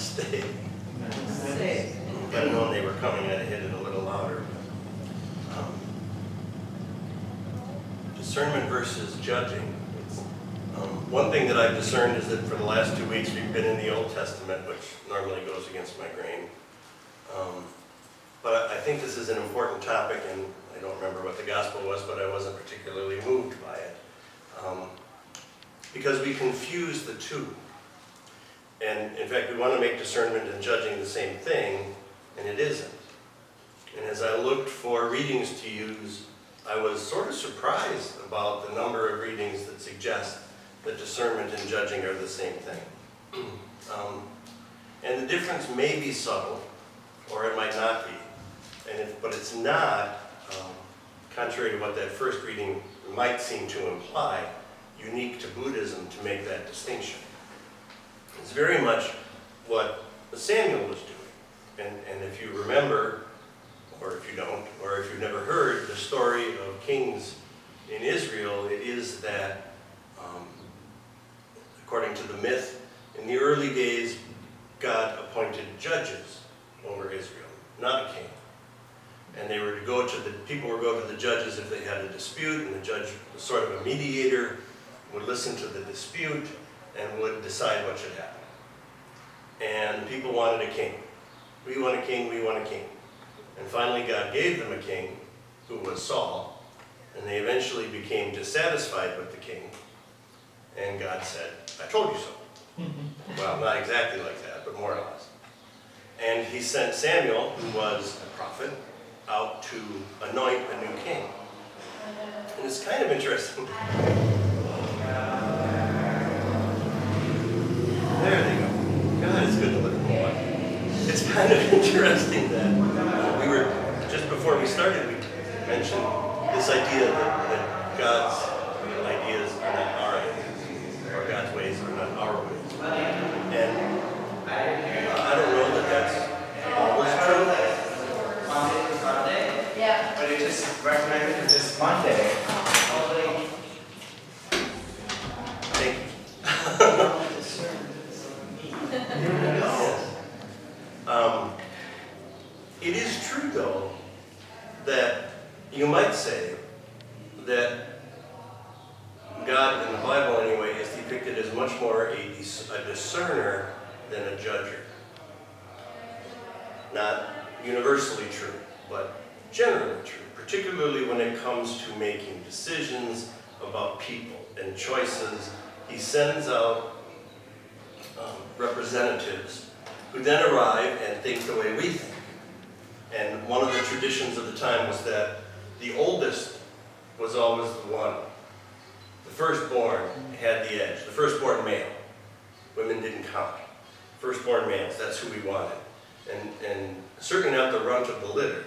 Stay. If I'd known they were coming, I'd have hit it a little louder. Discernment versus judging. One thing that I've discerned is that for the last 2 weeks we've been in the Old Testament, which normally goes against my grain. But I think this is an important topic, and I don't remember what the gospel was, but I wasn't particularly moved by it. Because we confuse the two. And in fact, we want to make discernment and judging the same thing, and it isn't. And as I looked for readings to use, I was sort of surprised about the number of readings that suggest that discernment and judging are the same thing. And the difference may be subtle, or it might not be. But it's not, contrary to what that first reading might seem to imply, unique to Buddhism to make that distinction. It's very much what Samuel was doing. And if you remember, or if you don't, or if you've never heard the story of kings in Israel, it is that, according to the myth, in the early days, God appointed judges over Israel, not a king. And they were to go to people would go to the judges if they had a dispute, and the judge was sort of a mediator, would listen to the dispute, and would decide what should happen. And people wanted a king. We want a king, we want a king. And finally God gave them a king, who was Saul, and they eventually became dissatisfied with the king. And God said, I told you so. Well, not exactly like that, but more or less. And he sent Samuel, who was a prophet, out to anoint a new king. And it's kind of interesting. There they go. God, it's good to look at more. It's kind of interesting that we were, just before we started, we mentioned this idea that God's ideas are not our ideas, or God's ways are not our ways. And I don't know that that's always true. Yeah. But it just recommended for this Monday. Thank you. It is true, though, that you might say that God, in the Bible anyway, is depicted as much more a discerner than a judger. Not universally true, but generally true, particularly when it comes to making decisions about people and choices. He sends out representatives who then arrive and think the way we think. And one of the traditions of the time was that the oldest was always the one. The firstborn had the edge, the firstborn male. Women didn't count. Firstborn males, that's who we wanted. And certainly not the runt of the litter,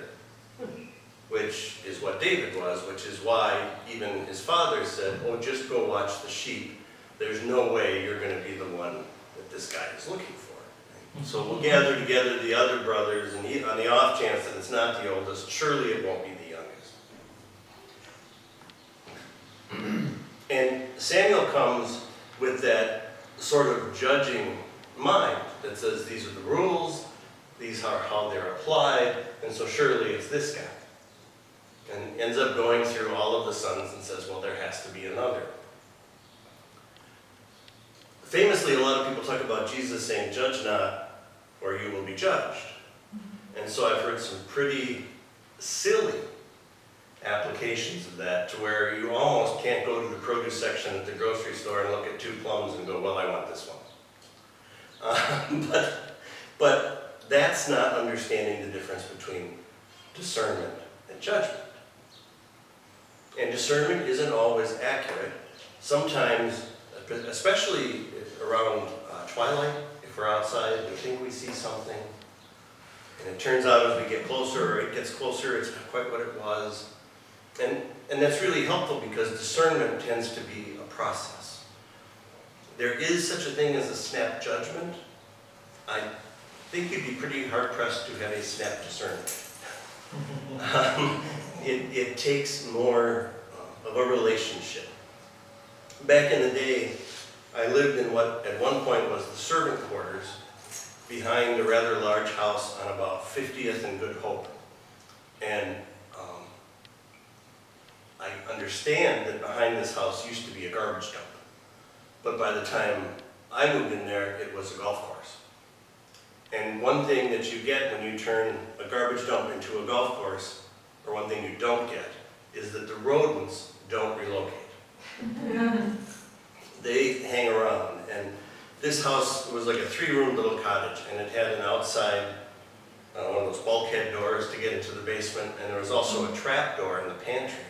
which is what David was, which is why even his father said, oh, just go watch the sheep. There's no way you're going to be the one that this guy is looking for. So we'll gather together the other brothers, and on the off chance that it's not the oldest, surely it won't be the youngest. And Samuel comes with that sort of judging mind that says these are the rules, these are how they're applied, and so surely it's this guy. And ends up going through all of the sons and says, well, there has to be another. Famously, a lot of people talk about Jesus saying, judge not, or you will be judged. And so I've heard some pretty silly applications of that, to where you almost can't go to the produce section at the grocery store and look at 2 plums and go, well, I want this one. But that's not understanding the difference between discernment and judgment. And discernment isn't always accurate. Sometimes, especially around twilight, if we're outside, we think we see something, and it turns out as we get closer, or it gets closer, it's not quite what it was. And that's really helpful, because discernment tends to be a process. There is such a thing as a snap judgment. I think you'd be pretty hard-pressed to have a snap discernment. It takes more of a relationship. Back in the day, I lived in what at one point was the servant quarters behind a rather large house on about 50th and Good Hope. And I understand that behind this house used to be a garbage dump. But by the time I moved in there, it was a golf course. And one thing that you get when you turn a garbage dump into a golf course, or one thing you don't get, is that the rodents don't relocate. They hang around. And this house was like a 3-room little cottage, and it had an outside, one of those bulkhead doors to get into the basement, and there was also a trap door in the pantry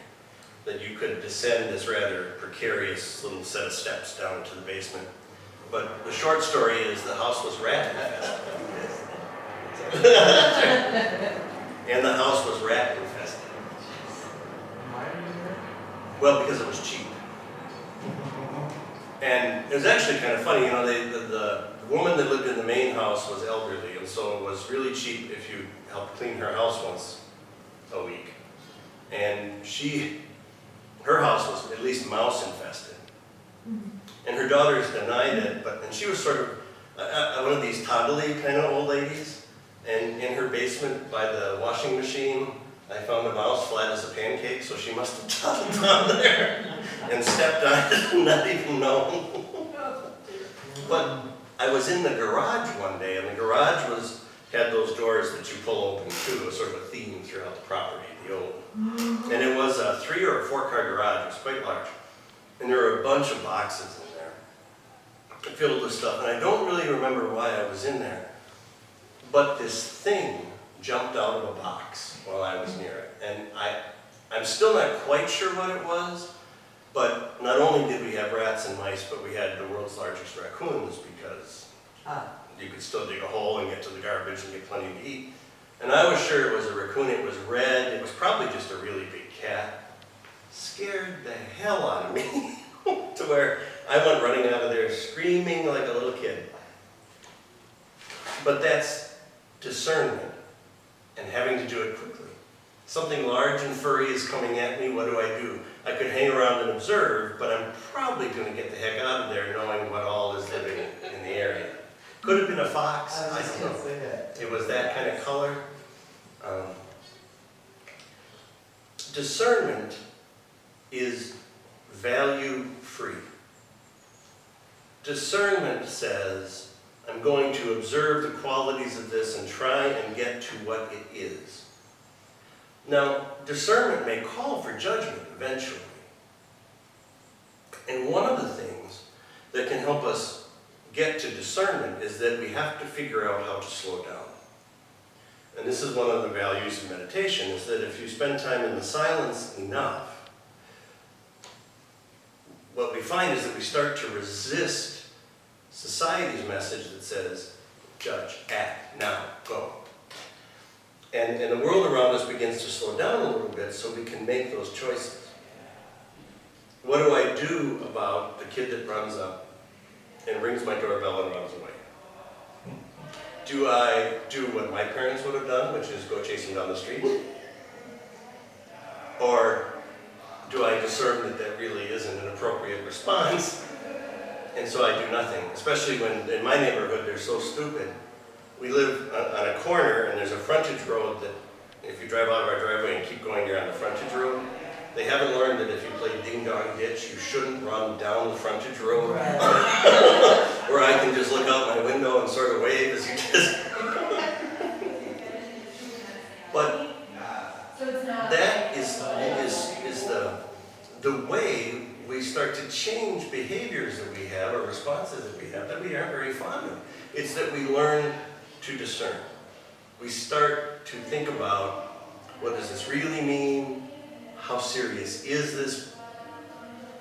that you could descend this rather precarious little set of steps down into the basement. But the short story is the house was rat infested. And the house was rat infested. Well, because it was cheap. And it was actually kind of funny, you know, the woman that lived in the main house was elderly, and so it was really cheap if you helped clean her house once a week. And her house was at least mouse infested. And her daughters denied it, and she was sort of one of these toddly kind of old ladies. And in her basement by the washing machine, I found a mouse flat as a pancake, so she must have toddled down there and stepped on it and not even known. But I was in the garage one day, and the garage had those doors that you pull open too, a sort of a theme throughout the property, the old. And it was a 3 or 4 car garage. It was quite large. And there were a bunch of boxes in there filled with stuff. And I don't really remember why I was in there. But this thing jumped out of a box while I was near it. And I'm still not quite sure what it was. But not only did we have rats and mice, but we had the world's largest raccoons, because you could still dig a hole and get to the garbage and get plenty to eat. And I was sure it was a raccoon. It was red. It was probably just a really big cat. Scared the hell out of me to where I went running out of there screaming like a little kid. But that's discernment and having to do it quickly. Something large and furry is coming at me. What do? I could hang around and observe, but I'm probably going to get the heck out of there knowing what all is living in the area. Could have been a fox. I don't know. It was that kind of color. Discernment is value-free. Discernment says, I'm going to observe the qualities of this and try and get to what it is. Now, discernment may call for judgment eventually. And one of the things that can help us get to discernment is that we have to figure out how to slow down. And this is one of the values of meditation, is that if you spend time in the silence enough, what we find is that we start to resist society's message that says, judge, act, now, go. And the world around us begins to slow down a little bit so we can make those choices. What do I do about the kid that runs up and rings my doorbell and runs away? Do I do what my parents would have done, which is go chase him down the street? Or do I discern that that really isn't an appropriate response, and so I do nothing? Especially when, in my neighborhood, they're so stupid. We live on a corner, and there's a frontage road that, if you drive out of our driveway and keep going, you're on the frontage road. They haven't learned that if you play ding-dong ditch, you shouldn't run down the frontage road. Where I can just look out my window and sort of wave as you just... But that is the way we start to change behaviors that we have, or responses that we have, that we aren't very fond of. It's that we learn to discern. We start to think about, what does this really mean? How serious is this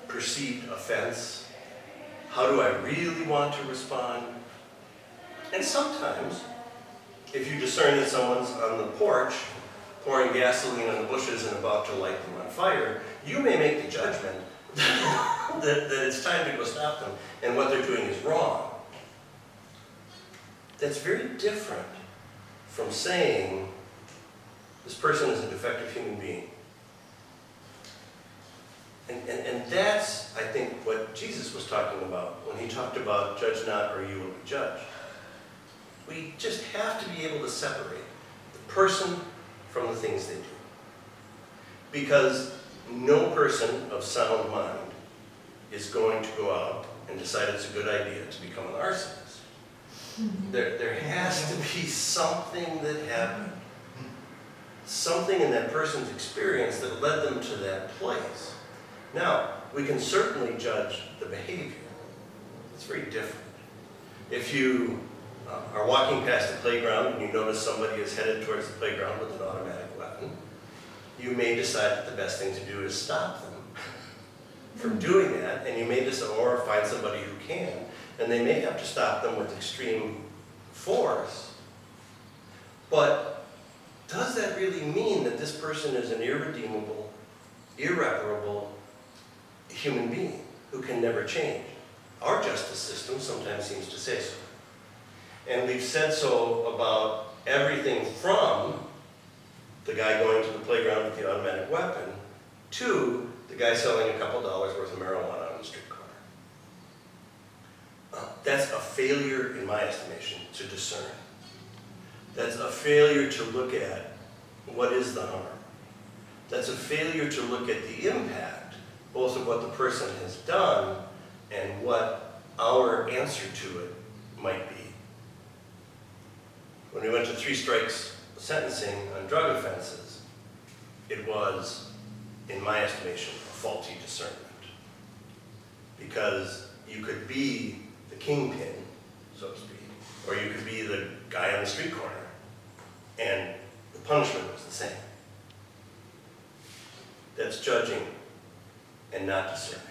perceived offense? How do I really want to respond? And sometimes, if you discern that someone's on the porch, pouring gasoline on the bushes and about to light them on fire, you may make the judgment that it's time to go stop them, and what they're doing is wrong. That's very different from saying, this person is a defective human being. And that's, I think, what Jesus was talking about when he talked about judge not or you will be judged. We just have to be able to separate the person from the things they do. Because no person of sound mind is going to go out and decide it's a good idea to become an arsonist. There has to be something that happened. Something in that person's experience that led them to that place. Now, we can certainly judge the behavior. It's very different. If you are walking past the playground and you notice somebody is headed towards the playground with an automatic weapon, you may decide that the best thing to do is stop them from doing that, and you may decide, or find somebody who can, and they may have to stop them with extreme force. But does that really mean that this person is an irredeemable, irreparable human being who can never change? Our justice system sometimes seems to say so. And we've said so about everything from the guy going to the playground with the automatic weapon to the guy selling a couple dollars worth of marijuana on the street corner. That's a failure, in my estimation, to discern. That's a failure to look at what is the harm. That's a failure to look at the impact, both of what the person has done and what our answer to it might be. When we went to 3 strikes sentencing on drug offenses, it was, in my estimation, a faulty discernment. Because you could be the kingpin, so to speak, or you could be the guy on the street corner, and the punishment was the same. That's judging and not discerning.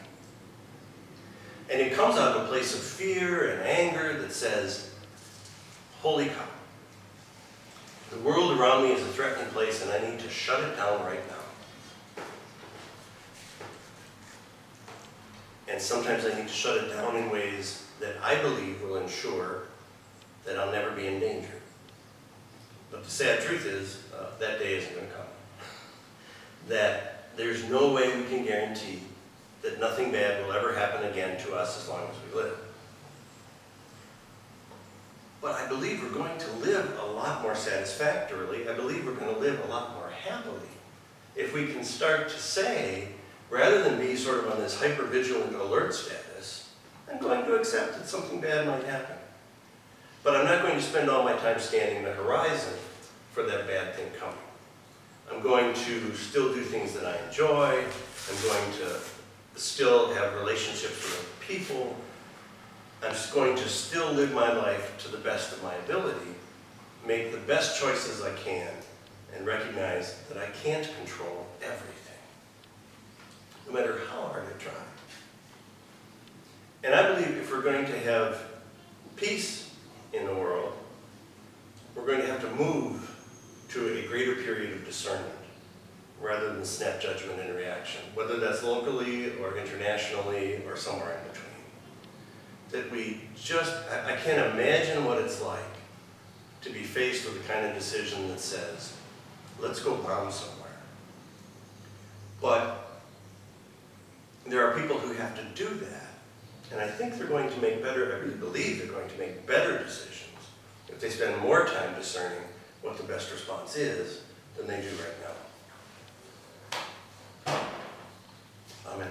And it comes out of a place of fear and anger that says, holy cow, the world around me is a threatening place and I need to shut it down right now. And sometimes I need to shut it down in ways that I believe will ensure that I'll never be in danger. But the sad truth is, that day isn't going to come. That there's no way we can guarantee that nothing bad will ever happen again to us as long as we live. But I believe we're going to live a lot more satisfactorily. I believe we're going to live a lot more happily if we can start to say, rather than be sort of on this hyper-vigilant alert status, I'm going to accept that something bad might happen. But I'm not going to spend all my time scanning the horizon for that bad thing coming. I'm going to still do things that I enjoy. I'm going to still have relationships with people. I'm just going to still live my life to the best of my ability, make the best choices I can, and recognize that I can't control everything, no matter how hard I try. And I believe if we're going to have peace in the world, we're going to have to move to a greater period of discernment rather than snap judgment and reaction, whether that's locally or internationally or somewhere in between. That we just, I can't imagine what it's like to be faced with the kind of decision that says, let's go bomb somewhere. But there are people who have to do that, and I think they're going to make better, I really believe they're going to make better decisions if they spend more time discerning what the best response is than they do right now. Amen.